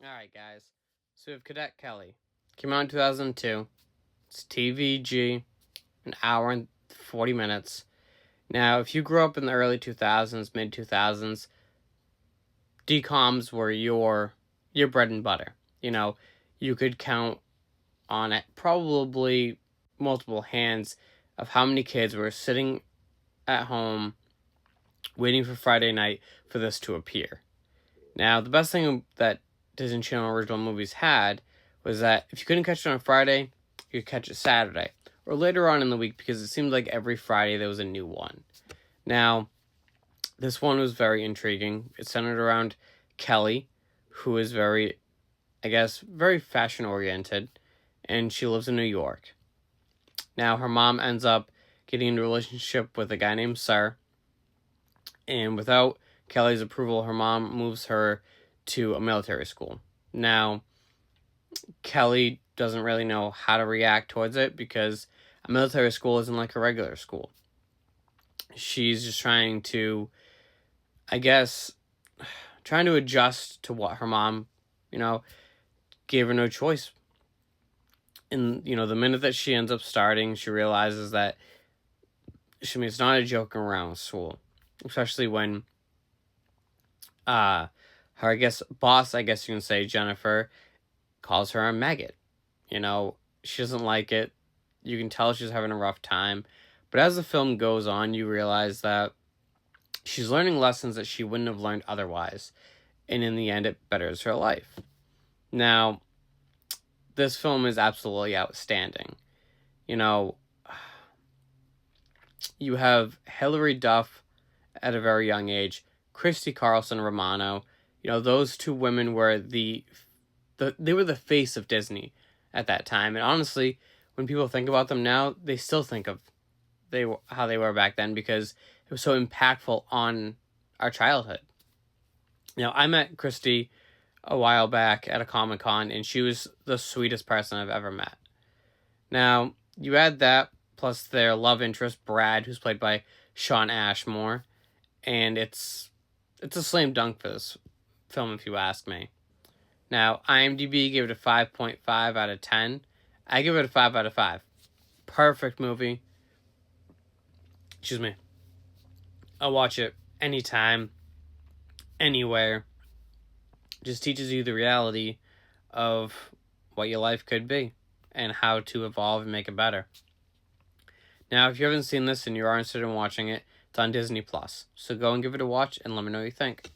Alright, guys. So we have Cadet Kelly. Came out in 2002. It's TVG, an hour and 40 minutes. Now, if you grew up in the early 2000s, mid 2000s, DComs were your bread and butter. You could count on it probably multiple hands of how many kids were sitting at home waiting for Friday night for this to appear. Now, the best thing that Disney Channel original movies had was that if you couldn't catch it on Friday, you could catch it Saturday or later on in the week, because it seemed like every Friday there was a new one. Now, this one was very intriguing. It's centered around Kelly, who is very fashion oriented, and she lives in New York. Now, her mom ends up getting into a relationship with a guy named Sir, and without Kelly's approval, her mom moves her to a military school. Now, Kelly doesn't really know how to react towards it because a military school isn't like a regular school. She's just trying to adjust to what her mom, gave her no choice. And, the minute that she ends up starting, she realizes that, it's not a joking around with school. Especially when her, boss, you can say, Jennifer, calls her a maggot. She doesn't like it. You can tell she's having a rough time. But as the film goes on, you realize that she's learning lessons that she wouldn't have learned otherwise. And in the end, it betters her life. Now, this film is absolutely outstanding. You have Hilary Duff at a very young age, Christy Carlson Romano. Those two women were they were the face of Disney at that time. And honestly, when people think about them now, they still think of how they were back then, because it was so impactful on our childhood. I met Christy a while back at a Comic-Con, and she was the sweetest person I've ever met. Now, you add that, plus their love interest, Brad, who's played by Shawn Ashmore, and it's a slam dunk for this film, if you ask me. Now, IMDb gave it a 5.5 out of 10. I give it a 5 out of 5. Perfect movie. Excuse me. I'll watch it anytime, anywhere. Just teaches you the reality of what your life could be and how to evolve and make it better. Now, if you haven't seen this and you are interested in watching it, it's on Disney+. So go and give it a watch and let me know what you think.